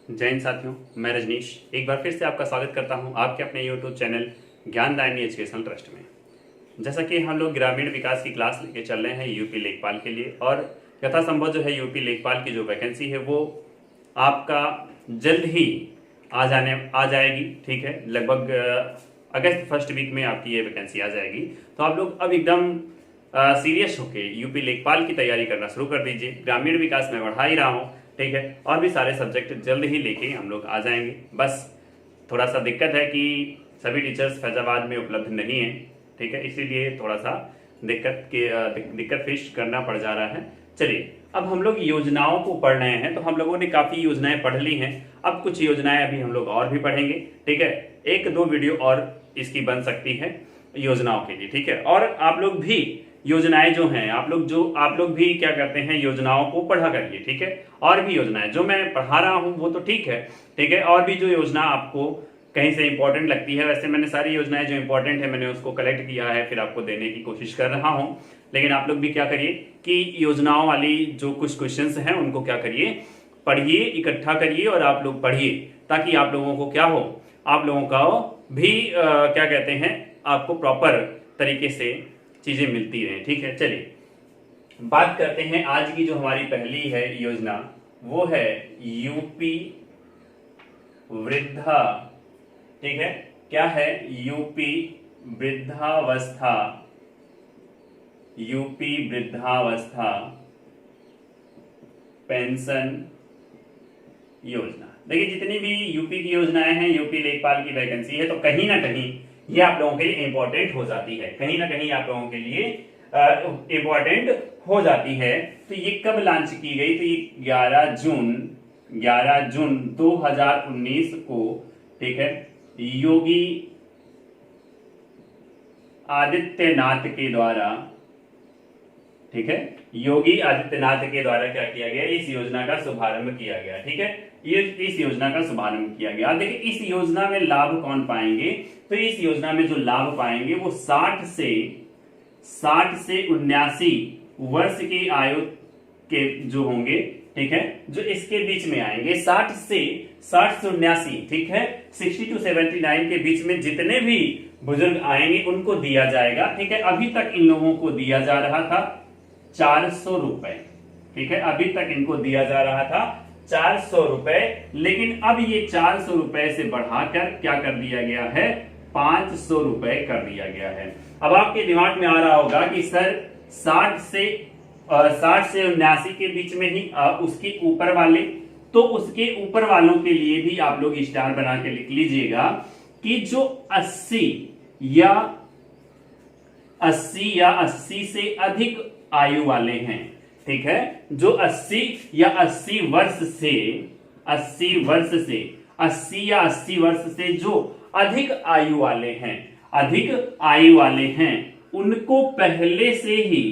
जय हिंद साथियों, मैं रजनीश एक बार फिर से आपका स्वागत करता हूं आपके अपने यूट्यूब चैनल ज्ञानदायिनी एजुकेशनल ट्रस्ट में। जैसा कि हम लोग ग्रामीण विकास की क्लास लेके चल रहे हैं यूपी लेखपाल के लिए, और यथासंभव जो है यूपी लेखपाल की जो वैकेंसी है वो आपका जल्द ही आ जाएगी। ठीक है, लगभग अगस्त फर्स्ट वीक में आपकी ये वैकेंसी आ जाएगी। तो आप लोग अब एकदम सीरियस होके यूपी लेखपाल की तैयारी करना शुरू कर दीजिए। ग्रामीण विकास में बढ़ा ही रहा हूँ, ठीक है, और भी सारे सब्जेक्ट जल्द ही लेके हम लोग आ जाएंगे। बस थोड़ा सा दिक्कत है कि सभी टीचर्स फैजाबाद में उपलब्ध नहीं है, ठीक है, इसीलिए थोड़ा सा दिक्कत फेस करना पड़ जा रहा है। चलिए, अब हम लोग योजनाओं को पढ़ रहे हैं, तो हम लोगों ने काफी योजनाएं पढ़ ली हैं। अब कुछ योजनाएं अभी हम लोग और भी पढ़ेंगे, ठीक है। एक दो वीडियो और इसकी बन सकती है योजनाओं के लिए, ठीक है। और आप लोग भी योजनाएं जो हैं, आप लोग भी क्या करते हैं, योजनाओं को पढ़ा करिए, ठीक है। और भी योजनाएं जो मैं पढ़ा रहा हूं वो तो ठीक है, ठीक है। और भी जो योजना आपको कहीं से इंपॉर्टेंट लगती है, वैसे मैंने सारी योजनाएं जो इंपॉर्टेंट है मैंने उसको कलेक्ट किया है, फिर आपको देने की कोशिश कर रहा हूं। लेकिन आप लोग भी क्या करिए कि योजनाओं वाली जो कुछ क्वेश्चंस हैं उनको क्या करिए, पढ़िए, इकट्ठा करिए और आप लोग पढ़िए, ताकि आप लोगों को क्या हो, आप लोगों का भी क्या कहते हैं, आपको प्रॉपर तरीके से चीजें मिलती रहे, ठीक है। चलिए बात करते हैं आज की जो हमारी पहली है योजना, वो है यूपी वृद्धा, ठीक है। क्या है? यूपी वृद्धावस्था, यूपी वृद्धावस्था पेंशन योजना। देखिए, जितनी भी यूपी की योजनाएं हैं, यूपी लेखपाल की वैकेंसी है, तो कहीं ना कहीं ये आप लोगों के लिए इंपॉर्टेंट हो जाती है, कहीं ना कहीं आप लोगों के लिए इंपॉर्टेंट हो जाती है। तो ये कब लॉन्च की गई? तो ये 11 जून 2019 को, ठीक है, योगी आदित्यनाथ के द्वारा, ठीक है, योगी आदित्यनाथ के द्वारा क्या किया गया, इस योजना का शुभारंभ किया गया, ठीक है। ये इस योजना का शुभारंभ किया गया। देखिए, इस योजना में लाभ कौन पाएंगे? तो इस योजना में जो लाभ पाएंगे वो 60 से 79 वर्ष की आयु के जो होंगे, ठीक है, जो इसके बीच में आएंगे, 60 से 79, ठीक है, 60 to 79 के बीच में जितने भी बुजुर्ग आएंगे उनको दिया जाएगा, ठीक है। अभी तक इन लोगों को दिया जा रहा था 400 रुपए, ठीक है, अभी तक इनको दिया जा रहा था 400 रुपए, लेकिन अब ये 400 रुपए से बढ़ाकर क्या कर दिया गया है, 500 रुपए कर दिया गया है। अब आपके दिमाग में आ रहा होगा कि सर 60 से 79 के बीच में ही उसके ऊपर वाले, तो उसके ऊपर वालों के लिए भी आप लोग स्टार बना के लिख लीजिएगा कि जो 80 या 80 से अधिक आयु वाले हैं, ठीक है, जो 80 या 80 वर्ष से 80 या 80 वर्ष से जो अधिक आयु वाले हैं, उनको पहले से ही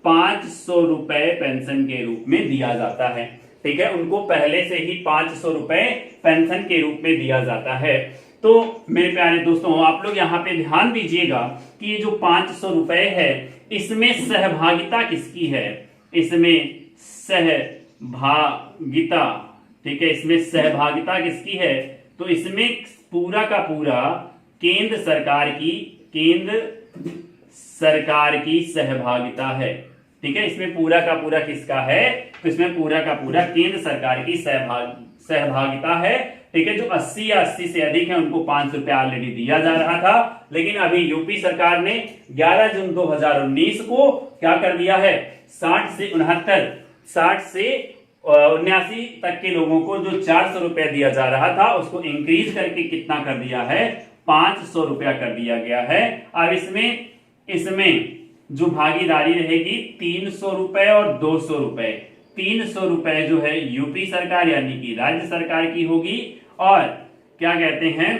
500 रुपए पेंशन के रूप में दिया जाता है, ठीक है, उनको पहले से ही 500 रुपए पेंशन के रूप में दिया जाता है। तो मेरे प्यारे दोस्तों, आप लोग यहाँ पे ध्यान दीजिएगा कि ये जो 500 रुपए है, इसमें सहभागिता किसकी है? इसमें सहभागिता, ठीक है, इसमें सहभागिता किसकी है? तो इसमें पूरा का पूरा केंद्र सरकार की सहभागिता है, ठीक है। इसमें पूरा का पूरा किसका है? तो इसमें पूरा का पूरा केंद्र सरकार की सहभागिता है, ठीक है। जो 80 या 80 से अधिक है उनको 500 रुपया ऑलरेडी दिया जा रहा था, लेकिन अभी यूपी सरकार ने 11 जून 2019 को क्या कर दिया है, 60 से 79 तक के लोगों को जो 400 रुपया दिया जा रहा था उसको इंक्रीज करके कितना कर दिया है, 500 रुपया कर दिया गया है। अब इसमें जो भागीदारी रहेगी 300 रुपए और 200 रुपए, 300 रुपए जो है यूपी सरकार यानी कि राज्य सरकार की होगी, और क्या कहते हैं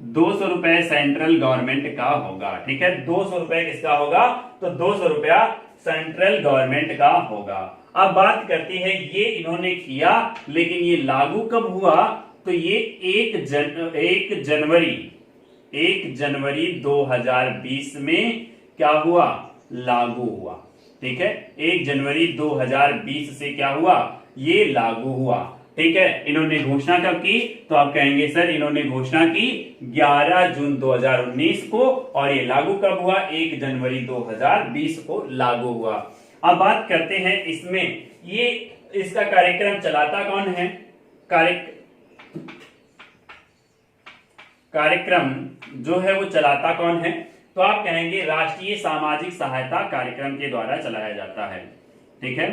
200 रुपए सेंट्रल गवर्नमेंट का होगा, ठीक है। 200 रुपए किसका होगा? तो 200 रुपया सेंट्रल गवर्नमेंट का होगा। अब बात करते हैं, ये इन्होंने किया, लेकिन ये लागू कब हुआ? तो ये 1 जनवरी 2020 में क्या हुआ, लागू हुआ। ठीक है, 1 जनवरी 2020 से क्या हुआ, ये लागू हुआ। ठीक है, इन्होंने घोषणा कब की, तो आप कहेंगे सर इन्होंने घोषणा की 11 जून 2019 को, और ये लागू कब हुआ, 1 जनवरी 2020 को लागू हुआ। अब बात करते हैं इसमें, ये इसका कार्यक्रम चलाता कौन है, कार्यक्रम जो है वो चलाता कौन है, तो आप कहेंगे राष्ट्रीय सामाजिक सहायता कार्यक्रम के द्वारा चलाया जाता है। ठीक है,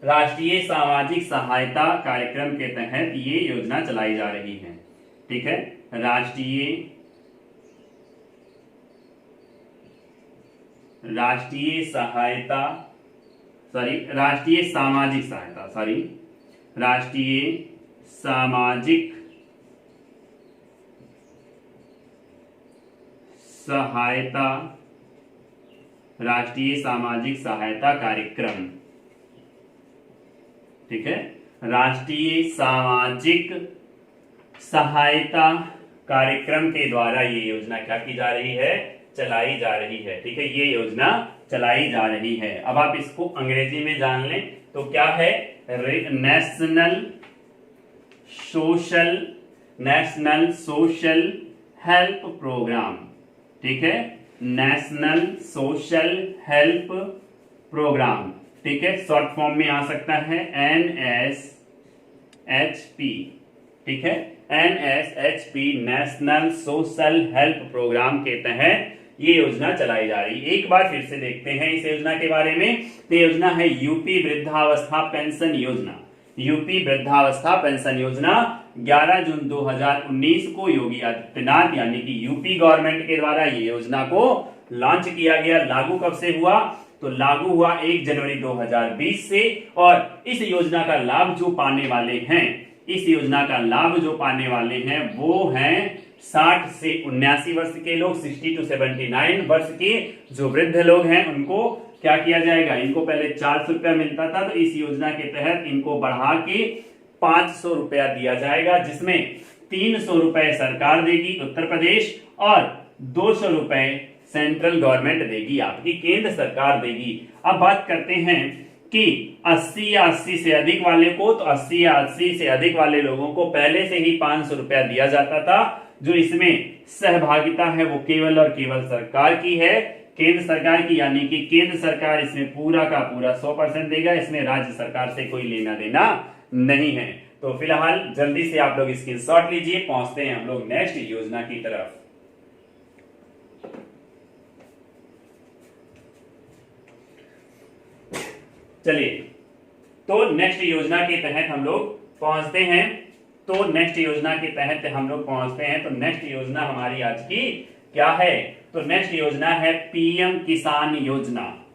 राष्ट्रीय सामाजिक सहायता कार्यक्रम के तहत ये योजना चलाई जा रही है। ठीक है, राष्ट्रीय सामाजिक सहायता कार्यक्रम। ठीक है, राष्ट्रीय सामाजिक सहायता कार्यक्रम के द्वारा ये योजना क्या की जा रही है, चलाई जा रही है। ठीक है, ये योजना चलाई जा रही है। अब आप इसको अंग्रेजी में जान लें तो क्या है, नेशनल सोशल हेल्प प्रोग्राम। ठीक है, नेशनल सोशल हेल्प प्रोग्राम। ठीक है, शॉर्ट फॉर्म में आ सकता है NSHP। ठीक है, NSHP national social help program के तहत ये योजना चलाई जा रही है। एक बार फिर से देखते हैं इस योजना के बारे में। तो योजना है यूपी वृद्धावस्था पेंशन योजना। यूपी वृद्धावस्था पेंशन योजना 11 जून 2019 को योगी आदित्यनाथ यानी कि यूपी गवर्नमेंट के द्वारा ये योजना को लॉन्च किया गया। लागू कब से हुआ, तो लागू हुआ 1 जनवरी 2020 से। और इस योजना का लाभ जो पाने वाले हैं, इस योजना का लाभ जो पाने वाले हैं वो हैं 60 से 79 वर्ष के लोग, 60 to 79 वर्ष के जो वृद्ध लोग हैं उनको क्या किया जाएगा, इनको पहले 400 रुपया मिलता था, तो इस योजना के तहत इनको बढ़ा के 500 रुपया दिया जाएगा, जिसमें 300 रुपए सरकार देगी उत्तर प्रदेश और 200 रुपए सेंट्रल गवर्नमेंट देगी, आपकी केंद्र सरकार देगी। अब बात करते हैं कि 80 या 80 से अधिक वाले को, तो 80 या 80 से अधिक वाले लोगों को पहले से ही 500 रुपया दिया जाता था। जो इसमें सहभागिता है वो केवल और केवल सरकार की है, केंद्र सरकार की, यानी कि केंद्र सरकार इसमें पूरा का पूरा 100% देगा, इसमें राज्य सरकार से कोई लेना देना नहीं है। तो फिलहाल जल्दी से आप लोग स्क्रीनशॉट लीजिए, पहुंचते हैं हम लोग नेक्स्ट योजना की तरफ। चलिए, तो नेक्स्ट योजना के तहत हम लोग पहुंचते हैं। तो नेक्स्ट योजना के तहत हम लोग पहुंचते हैं। तो नेक्स्ट योजना हमारी आज की क्या है, तो नेक्स्ट योजना है पीएम किसान योजना।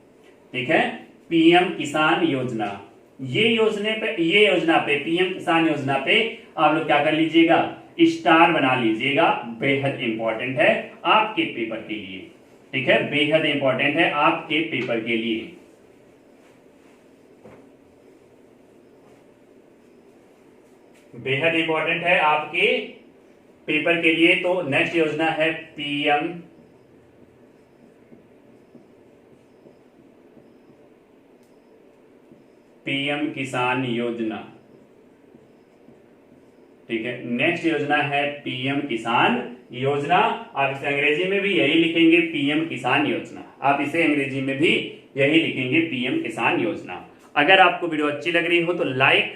ठीक है, पीएम किसान योजना। ये योजना पे पीएम किसान योजना पे आप लोग क्या कर लीजिएगा, स्टार बना लीजिएगा, बेहद इंपॉर्टेंट है आपके पेपर के लिए। ठीक है, बेहद इंपॉर्टेंट है आपके पेपर के लिए। बेहद इंपॉर्टेंट है आपके पेपर के लिए। तो नेक्स्ट योजना है पीएम किसान योजना। ठीक है, नेक्स्ट योजना है पीएम किसान योजना। आप इसे अंग्रेजी में भी यही लिखेंगे, पीएम किसान योजना। आप इसे अंग्रेजी में भी यही लिखेंगे, पीएम किसान योजना। अगर आपको वीडियो अच्छी लग रही हो तो लाइक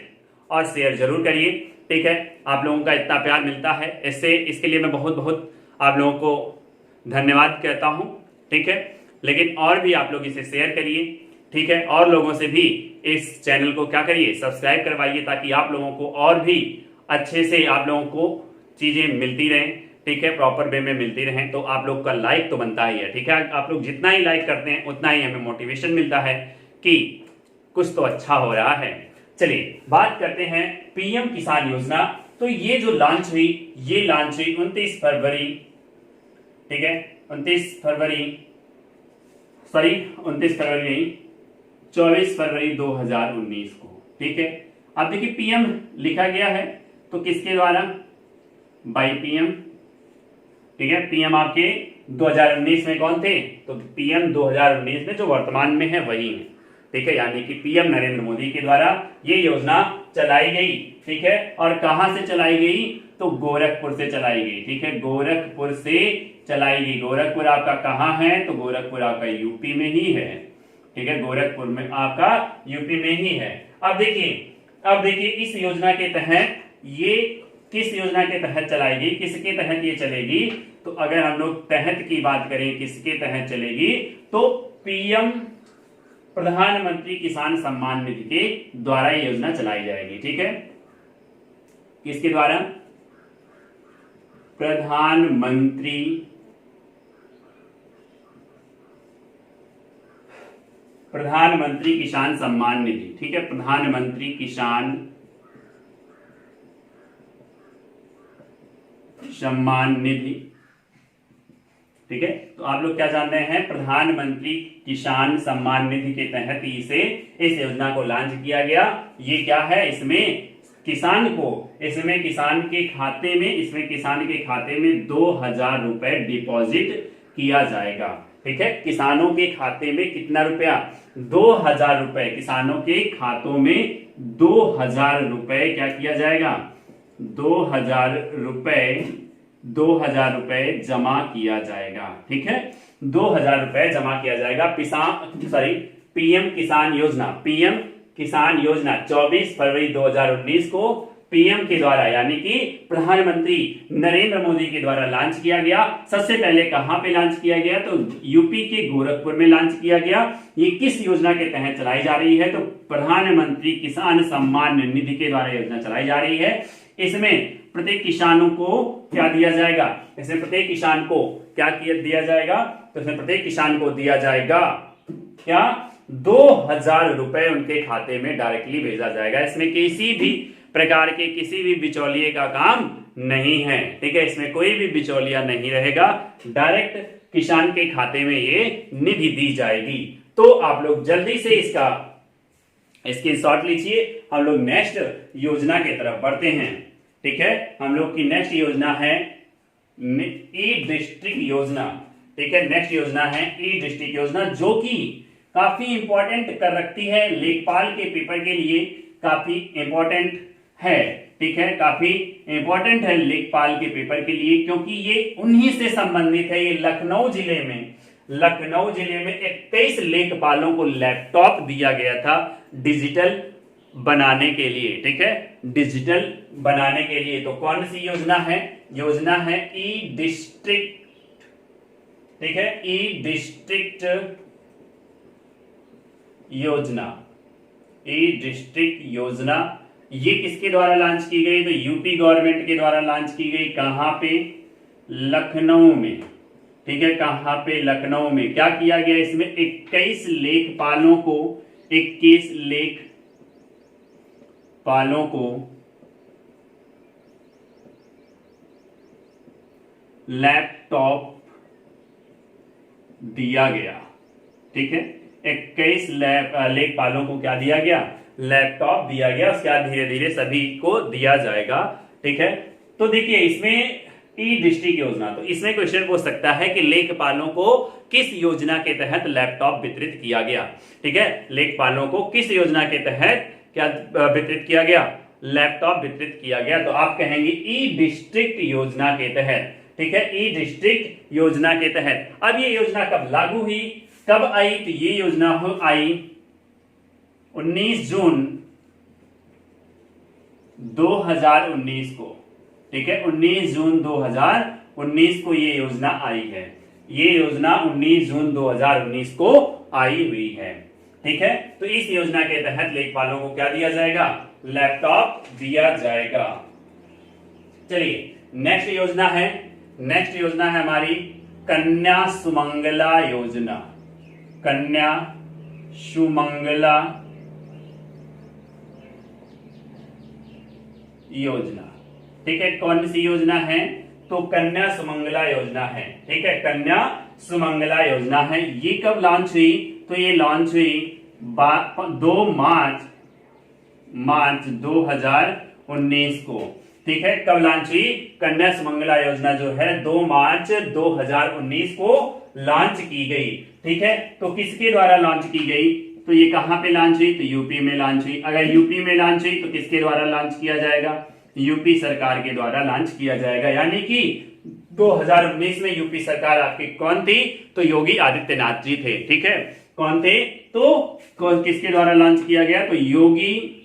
और शेयर जरूर करिए। ठीक है, आप लोगों का इतना प्यार मिलता है, इसके लिए मैं बहुत बहुत आप लोगों को धन्यवाद कहता हूं। ठीक है, लेकिन और भी आप लोग इसे शेयर करिए। ठीक है, और लोगों से भी इस चैनल को क्या करिए, सब्सक्राइब करवाइए, ताकि आप लोगों को और भी अच्छे से आप लोगों को चीजें मिलती रहें। ठीक है, प्रॉपर वे में मिलती रहें। तो आप लोग का लाइक तो बनता ही है। ठीक है, आप लोग जितना ही लाइक करते हैं उतना ही हमें मोटिवेशन मिलता है कि कुछ तो अच्छा हो रहा है। चलिए, बात करते हैं पीएम किसान योजना। तो ये जो लॉन्च हुई 29 फरवरी, ठीक है, 24 फरवरी 2019 को। ठीक है, अब देखिए पीएम लिखा गया है तो किसके द्वारा, बाई पीएम। ठीक है, पीएम आपके 2019 में कौन थे? तो पीएम 2019 में जो वर्तमान में है वही है, ठीक है। यानी कि पीएम नरेंद्र मोदी के द्वारा ये योजना चलाई गई, ठीक है। और कहां से चलाई गई? तो गोरखपुर से चलाई गई, ठीक है। गोरखपुर से चलाई गई। गोरखपुर आपका कहां है? तो गोरखपुर आपका यूपी में ही है, ठीक है। गोरखपुर में आपका यूपी में ही है। अब देखिए इस योजना के तहत ये किस योजना के तहत चलाई गई, किसके तहत ये चलेगी? तो अगर हम लोग तहत की बात करें, किसके तहत चलेगी, तो पीएम प्रधानमंत्री किसान सम्मान निधि के द्वारा ये योजना चलाई जाएगी, ठीक है। किसके द्वारा? प्रधानमंत्री किसान सम्मान निधि, ठीक है। प्रधानमंत्री किसान सम्मान निधि, ठीक है। तो आप लोग क्या जान रहे हैं? प्रधानमंत्री किसान सम्मान निधि के तहत इस योजना को लॉन्च किया गया। ये क्या है? इसमें किसान के खाते में 2,000 रुपए डिपॉजिट किया जाएगा, ठीक है। किसानों के खाते में कितना रुपया? 2,000 रुपए। किसानों के खातों में 2,000 रुपए क्या किया जाएगा? 2,000 रुपए जमा किया जाएगा, ठीक है। 2,000 रुपए जमा किया जाएगा। पीएम किसान योजना 24 फरवरी 2019 को पीएम के द्वारा यानी कि प्रधानमंत्री नरेंद्र मोदी के द्वारा लॉन्च किया गया। सबसे पहले कहां पे लॉन्च किया गया? तो यूपी के गोरखपुर में लॉन्च किया गया। ये किस योजना के तहत चलाई जा रही है? तो प्रधानमंत्री किसान सम्मान निधि के द्वारा योजना चलाई जा रही है। इसमें प्रत्येक किसानों को क्या दिया जाएगा? इसमें प्रत्येक किसान को क्या दिया जाएगा? तो इसमें प्रत्येक किसान को दिया जाएगा क्या? 2,000 रुपए उनके खाते में डायरेक्टली भेजा जाएगा। इसमें किसी भी प्रकार के किसी भी बिचौलिए का काम नहीं है, ठीक है। इसमें कोई भी बिचौलिया नहीं रहेगा, डायरेक्ट किसान के खाते में ये निधि दी जाएगी। तो आप लोग जल्दी से इसका स्क्रीनशॉट लीजिए। हम लोग नेक्स्ट योजना की तरफ बढ़ते हैं, ठीक है। हम लोग की नेक्स्ट योजना है ई डिस्ट्रिक्ट योजना, ठीक है। नेक्स्ट योजना है ई डिस्ट्रिक्ट योजना, जो कि काफी इंपॉर्टेंट कर रखती है लेखपाल के पेपर के लिए। काफी इंपॉर्टेंट है, ठीक है। काफी इंपॉर्टेंट है लेखपाल के पेपर के लिए, क्योंकि ये उन्हीं से संबंधित है। ये लखनऊ जिले में 21 लेखपालों को लैपटॉप दिया गया था डिजिटल बनाने के लिए, ठीक है। डिजिटल बनाने के लिए तो कौन सी योजना है? योजना है ई डिस्ट्रिक्ट, ठीक है। ई डिस्ट्रिक्ट योजना, ई डिस्ट्रिक्ट योजना ये किसके द्वारा लॉन्च की गई? तो यूपी गवर्नमेंट के द्वारा लॉन्च की गई। कहां पे? लखनऊ में, ठीक है। कहां पे? लखनऊ में। क्या किया गया? इसमें 21 लेखपालों को लैपटॉप दिया गया, ठीक है। 21 लेखपालों को क्या दिया गया? लैपटॉप दिया गया। उसके बाद धीरे धीरे सभी को दिया जाएगा, ठीक है। तो देखिए इसमें ई डिस्ट्रिक्ट योजना, तो इसमें क्वेश्चन पूछ सकता है कि लेखपालों को किस योजना के तहत लैपटॉप वितरित किया गया, ठीक है। लेखपालों को किस योजना के तहत क्या वितरित किया गया? लैपटॉप वितरित किया गया। तो आप कहेंगे ई डिस्ट्रिक्ट योजना के तहत, ठीक है। ई डिस्ट्रिक्ट योजना के तहत। अब ये योजना कब लागू हुई, कब आई? तो ये योजना आई 19 जून 2019 को, ठीक है। 19 जून 2019 को ये योजना आई है। ये योजना 19 जून 2019 को आई हुई है, ठीक है। तो इस योजना के तहत लेखपालों को क्या दिया जाएगा? लैपटॉप दिया जाएगा। चलिए नेक्स्ट योजना है हमारी कन्या सुमंगला योजना। कन्या सुमंगला योजना, ठीक है। कौन सी योजना है? तो कन्या सुमंगला योजना है, ठीक है। कन्या सुमंगला योजना है। ये कब लॉन्च हुई? तो ये लॉन्च हुई 2 मार्च 2019 को, ठीक है, कब लॉन्च हुई? कन्या सुमंगला योजना जो है 2 मार्च 2019 को लॉन्च की गई। ठीक है, तो किसके द्वारा लॉन्च की गई? तो ये कहां पे लॉन्च हुई? तो यूपी में लॉन्च हुई। अगर यूपी में लॉन्च हुई तो किसके द्वारा लॉन्च किया जाएगा? यूपी सरकार के द्वारा लॉन्च किया जाएगा। यानी कि 2019 में यूपी सरकार आपकी कौन थी? तो योगी आदित्यनाथ जी थे। ठीक है, कौन थे? तो किसके द्वारा लॉन्च किया गया? तो योगी,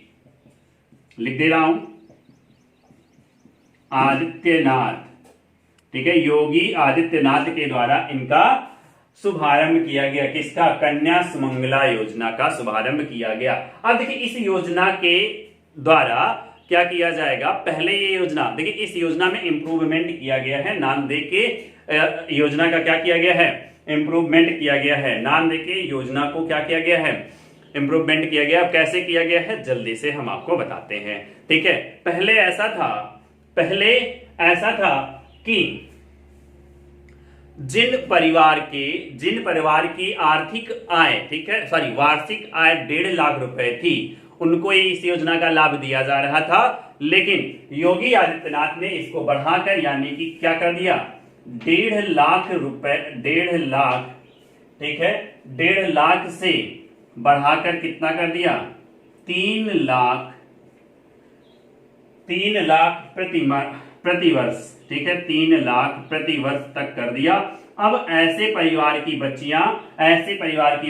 लिख दे रहा हूं, आदित्यनाथ। ठीक है, योगी आदित्यनाथ के द्वारा इनका शुभारंभ किया गया। किसका? कन्या सुमंगला योजना का शुभारंभ किया गया। अब देखिए इस योजना के द्वारा क्या किया जाएगा? पहले ये योजना, देखिए इस योजना में इंप्रूवमेंट किया गया है। नाम देके योजना का क्या किया गया है? इंप्रूवमेंट किया गया है। नाम देके योजना को क्या किया गया है? इंप्रूवमेंट किया गया। कैसे किया गया है? जल्दी से हम आपको बताते हैं। ठीक है, पहले ऐसा था कि जिन परिवार की आर्थिक आय, ठीक है, सॉरी, वार्षिक आय 1.5 लाख रुपए थी, उनको इस योजना का लाभ दिया जा रहा था। लेकिन योगी आदित्यनाथ ने इसको बढ़ाकर, यानी कि क्या कर दिया? 1.5 लाख रुपए, 1.5 लाख, ठीक है, 1.5 लाख से बढ़ाकर कितना कर दिया? 3 लाख प्रति वर्ष। ठीक है, 3 लाख प्रति वर्ष तक कर दिया। अब ऐसे परिवार की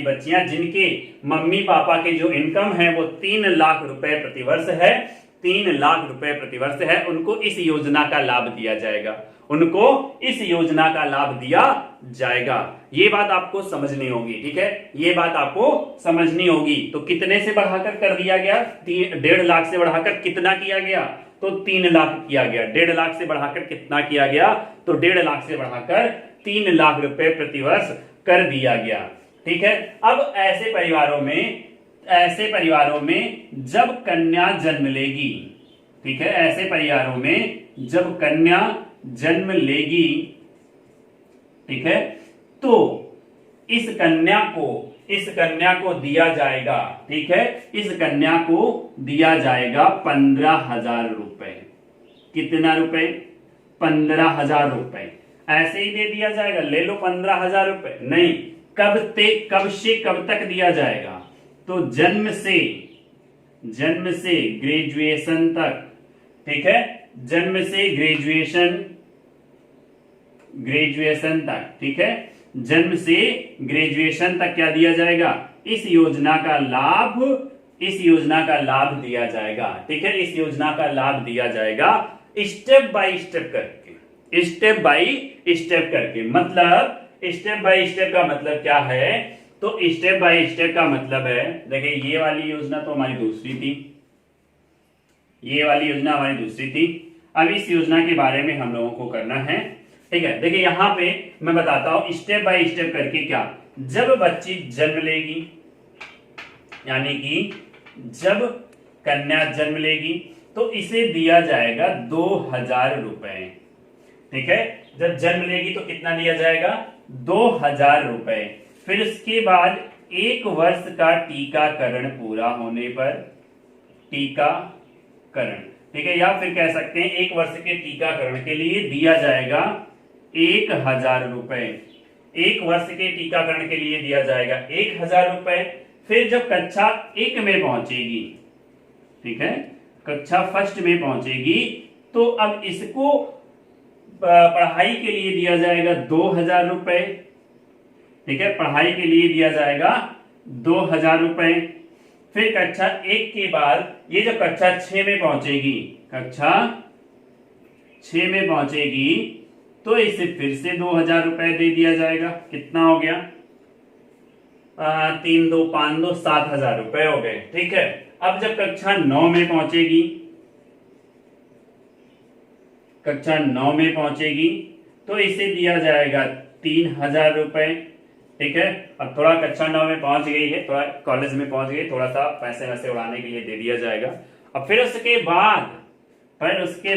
बच्चियां जिनके मम्मी पापा के जो इनकम है वो 3 लाख रुपए प्रति वर्ष है, 3 लाख रुपए प्रति वर्ष है, उनको इस योजना का लाभ दिया जाएगा। उनको इस योजना का लाभ दिया जाएगा। ये बात आपको समझनी होगी। ठीक है, ये बात आपको समझनी होगी। तो कितने से बढ़ाकर कर दिया गया? 1.5 लाख से बढ़ाकर कितना किया गया? तो 3 लाख किया गया। 1.5 लाख से बढ़ाकर कितना किया गया? तो 1.5 लाख से बढ़ाकर 3 लाख रुपए प्रति वर्ष कर दिया गया। ठीक है, अब ऐसे परिवारों में जब कन्या जन्म लेगी, ठीक है, ऐसे परिवारों में जब कन्या जन्म लेगी, ठीक है, तो इस कन्या को दिया जाएगा, ठीक है, इस कन्या को दिया जाएगा 15,000 रुपए। कितना रुपए? 15,000 रुपए। ऐसे ही दे दिया जाएगा, ले लो 15,000 रुपए? नहीं, कब से कब तक दिया जाएगा? तो जन्म से ग्रेजुएशन तक। ठीक है, जन्म से ग्रेजुएशन तक। ठीक है, जन्म से ग्रेजुएशन तक क्या दिया जाएगा? इस योजना का लाभ दिया जाएगा। ठीक है, इस योजना का लाभ दिया जाएगा स्टेप बाय स्टेप करके। स्टेप बाय स्टेप का मतलब क्या है? तो स्टेप बाय स्टेप का मतलब है, देखिए ये वाली योजना तो हमारी दूसरी थी, ये वाली योजना हमारी दूसरी थी। अब इस योजना के बारे में हम लोगों को करना है। ठीक है, देखिए यहां पे मैं बताता हूं स्टेप बाय स्टेप करके। क्या? जब बच्ची जन्म लेगी, यानी कि जब कन्या जन्म लेगी तो इसे दिया जाएगा 2,000 रुपए। ठीक है, जब जन्म लेगी तो कितना दिया जाएगा? 2,000 रुपए। फिर उसके बाद 1 वर्ष का टीकाकरण पूरा होने पर, टीकाकरण, ठीक है, या फिर कह सकते हैं 1 वर्ष के टीकाकरण के लिए दिया जाएगा 1,000 रुपए। 1 वर्ष के टीकाकरण के लिए दिया जाएगा 1,000 रुपए। फिर जब कक्षा 1 में पहुंचेगी, ठीक है, कक्षा 1 में पहुंचेगी, तो अब इसको पढ़ाई के लिए दिया जाएगा 2,000 रुपए। ठीक है, पढ़ाई के लिए दिया जाएगा 2,000 रुपए। फिर कक्षा 1 के बाद ये जब कक्षा 6 में पहुंचेगी, कक्षा 6 में पहुंचेगी, तो इसे फिर से 2,000 रुपए दे दिया जाएगा। कितना हो गया? 3 2 5 2 7,000 रुपए हो गए। ठीक है, अब जब कक्षा 9 में पहुंचेगी, कक्षा 9 में पहुंचेगी, तो इसे दिया जाएगा 3,000 रुपए। ठीक है, अब थोड़ा कक्षा 9 में पहुंच गई है, थोड़ा कॉलेज में पहुंच गई, थोड़ा सा पैसे वैसे उड़ाने के लिए दे दिया जाएगा। अब फिर उसके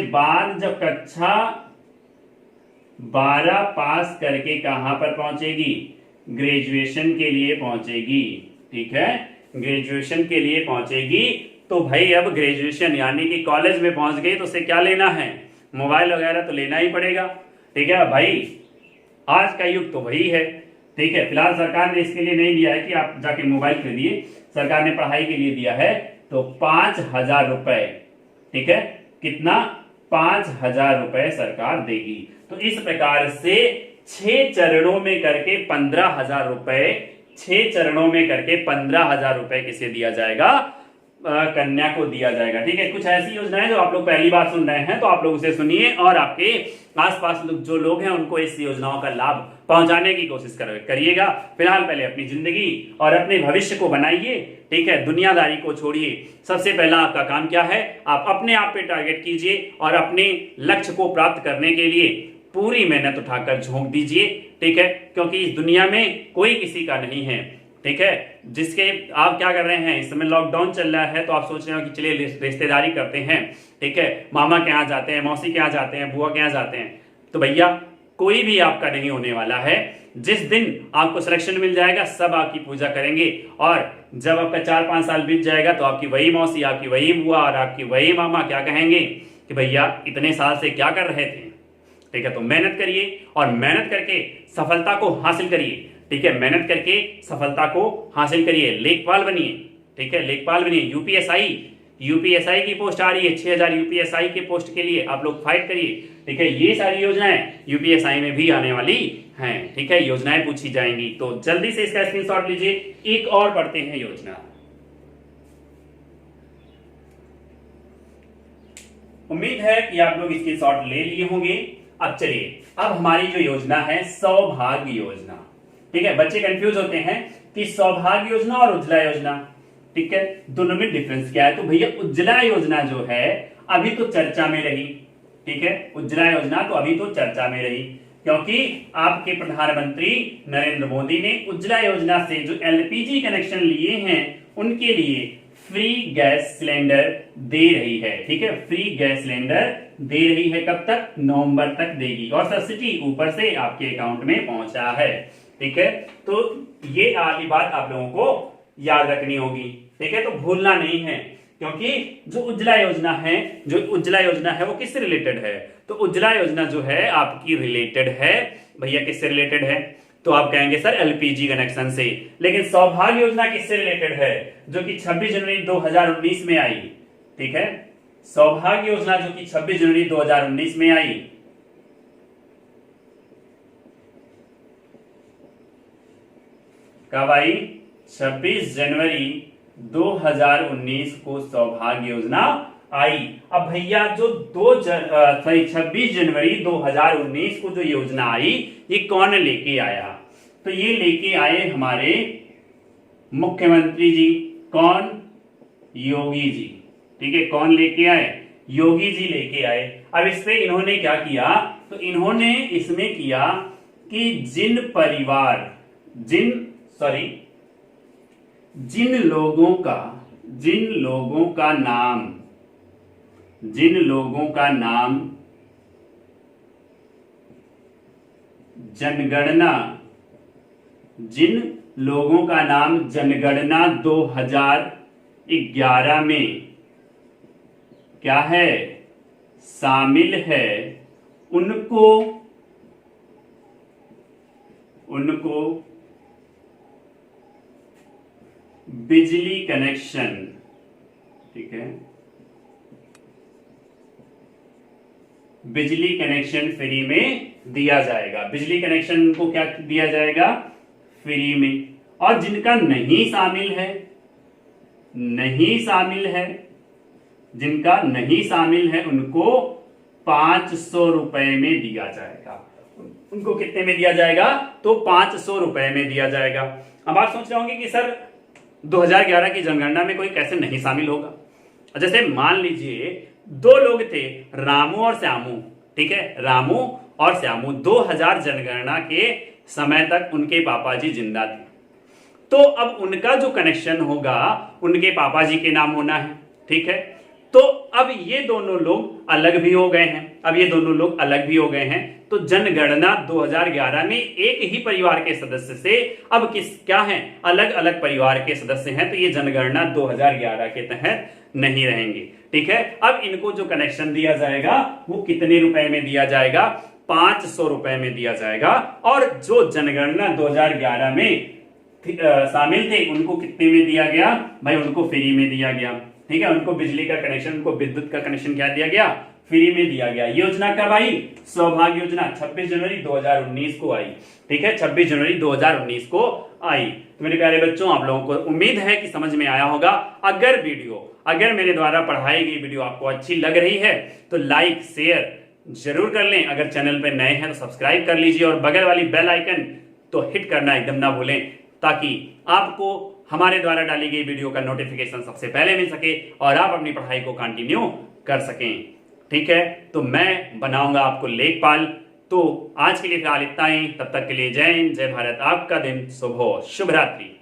बाद जब कक्षा 12 पास करके कहां पर पहुंचेगी? ग्रेजुएशन के लिए पहुंचेगी। ठीक है, ग्रेजुएशन के लिए पहुंचेगी, तो भाई अब ग्रेजुएशन यानी कि कॉलेज में पहुंच गए तो उसे क्या लेना है, मोबाइल वगैरह तो लेना ही पड़ेगा। ठीक है भाई, आज का युग तो वही है। ठीक है, फिलहाल सरकार ने इसके लिए नहीं दिया है कि आप जाके मोबाइल खरीदिए, सरकार ने पढ़ाई के लिए दिया है तो 5,000 रुपए। ठीक है, कितना, 5,000 रुपए सरकार देगी। तो इस प्रकार से 6 चरणों में करके 15,000 रुपए, 6 चरणों में करके 15,000 रुपए किसे दिया जाएगा, कन्या को दिया जाएगा। ठीक है, कुछ ऐसी योजनाएं जो आप लोग पहली बार सुन रहे हैं तो आप लोग उसे सुनिए और आपके आसपास जो लोग हैं उनको इस योजनाओं का लाभ पहुंचाने की कोशिश करिएगा। फिलहाल पहले अपनी जिंदगी और अपने भविष्य को बनाइए। ठीक है, दुनियादारी को छोड़िए। सबसे पहला आपका काम क्या है, आप अपने आप पे टारगेट कीजिए और अपने लक्ष्य को प्राप्त करने के लिए पूरी मेहनत उठाकर झोंक दीजिए। ठीक है, क्योंकि इस दुनिया में कोई किसी का नहीं है। ठीक है, जिसके आप क्या कर रहे हैं, इस समय लॉकडाउन चल रहा है तो आप सोच रहे हो कि चलिए रिश्तेदारी करते हैं। ठीक है, मामा के यहाँ जाते हैं, मौसी के यहाँ जाते हैं, बुआ के यहाँ जाते हैं। तो भैया कोई भी आपका नहीं होने वाला है। जिस दिन आपको सिलेक्शन मिल जाएगा सब आपकी पूजा करेंगे और जब आपका 4-5 साल बीत जाएगा तो आपकी वही मौसी, आपकी वही बुआ और आपकी वही मामा क्या कहेंगे कि भैया इतने साल से क्या कर रहे थे। ठीक है, तो मेहनत करिए और मेहनत करके सफलता को हासिल करिए। ठीक है, मेहनत करके सफलता को हासिल करिए, लेखपाल बनिए। ठीक है, लेखपाल बनिए। यूपीएसआई की पोस्ट आ रही है, 6,000 यूपीएसआई के पोस्ट के लिए आप लोग फाइट करिए। ठीक है, ये सारी योजनाएं यूपीएसआई में भी आने वाली हैं। ठीक है, योजनाएं पूछी जाएंगी तो जल्दी से इसका स्क्रीनशॉट लीजिए। एक और पढ़ते हैं योजना। उम्मीद है कि आप लोग इसके शॉट ले लिए होंगे। अब चलिए, अब हमारी जो योजना है सौभाग्य योजना। ठीक है, बच्चे कंफ्यूज होते हैं कि सौभाग्य योजना और उज्ज्वला योजना, ठीक है, दोनों में डिफरेंस क्या है। तो भैया उज्ज्वला योजना जो है अभी तो चर्चा में रही। ठीक है, उज्ज्वला योजना तो अभी तो चर्चा में रही क्योंकि आपके प्रधानमंत्री नरेंद्र मोदी ने उज्ज्वला योजना से जो एलपीजी कनेक्शन लिए हैं उनके लिए फ्री गैस सिलेंडर दे रही है। ठीक है, फ्री गैस सिलेंडर दे रही है। कब तक, नवंबर तक देगी और सब्सिडी ऊपर से आपके अकाउंट में पहुंचा है। ठीक है, तो ये वाली बात आप लोगों को याद रखनी होगी। ठीक है, तो भूलना नहीं है क्योंकि जो उज्ज्वला योजना है वो किससे रिलेटेड है। तो उज्ज्वला योजना जो है आपकी रिलेटेड है। भैया किससे रिलेटेड है, तो आप कहेंगे सर एलपीजी कनेक्शन से। लेकिन सौभाग्य योजना किससे रिलेटेड है, जो कि 26 जनवरी 2019 में आई। ठीक है, सौभाग्य योजना जो कि 26 जनवरी 2019 में आई। कब आई, 26 जनवरी 2019 को सौभाग्य योजना आई। अब भैया जो 26 जनवरी 2019 को जो योजना आई ये कौन लेके आया, तो ये लेके आए हमारे मुख्यमंत्री जी। कौन, योगी जी। ठीक है, कौन लेके आए, योगी जी लेके आए। अब इस पे इन्होंने क्या किया, तो इन्होंने इसमें किया कि जिन लोगों का नाम जनगणना 2011 में क्या है, शामिल है, उनको बिजली कनेक्शन, ठीक है, बिजली कनेक्शन फ्री में दिया जाएगा। बिजली कनेक्शन को क्या दिया जाएगा, फ्री में। और जिनका नहीं शामिल है उनको 500 रुपए में दिया जाएगा। उनको कितने में दिया जाएगा, तो 500 रुपए में दिया जाएगा। अब आप सोच रहे होंगे कि सर 2011 की जनगणना में कोई कैसे नहीं शामिल होगा। जैसे मान लीजिए 2 लोग थे, रामू और श्यामू। ठीक है, रामू और श्यामू 2000 जनगणना के समय तक उनके पापा जी जिंदा थे, तो अब उनका जो कनेक्शन होगा उनके पापा जी के नाम होना है। ठीक है, तो अब ये दोनों लोग अलग भी हो गए हैं। तो जनगणना 2011 में एक ही परिवार के सदस्य से अब क्या है, अलग अलग परिवार के सदस्य हैं, तो ये जनगणना 2011 के तहत नहीं रहेंगे। ठीक है, अब इनको जो कनेक्शन दिया जाएगा वो कितने रुपए में दिया जाएगा, 500 रुपए में दिया जाएगा। और जो जनगणना 2011 में शामिल थे उनको कितने में दिया गया भाई, उनको फ्री में दिया गया। ठीक है, उनको बिजली का कनेक्शन, उनको विद्युत का कनेक्शन क्या दिया गया, फ्री में दिया गया। योजना कब आई, सौभाग्य योजना 26 जनवरी 2019 को आई। ठीक है, 26 जनवरी 2019 को आई। तो मेरे प्यारे बच्चों, आप लोगों को उम्मीद है कि समझ में आया होगा। अगर मेरे द्वारा पढ़ाई गई वीडियो आपको अच्छी लग रही है तो लाइक शेयर जरूर कर लें। अगर चैनल पर नए हैं तो सब्सक्राइब कर लीजिए और बगल वाली बेल आइकन तो हिट करना एकदम ना भूलें, ताकि आपको हमारे द्वारा डाली गई वीडियो का नोटिफिकेशन सबसे पहले मिल सके और आप अपनी पढ़ाई को कंटिन्यू कर सकें। ठीक है, तो मैं बनाऊंगा आपको लेखपाल। तो आज के लिए फिलहाल इतना ही, तब तक के लिए जय हिंद, जय भारत, आपका दिन शुभ हो, शुभ रात्रि।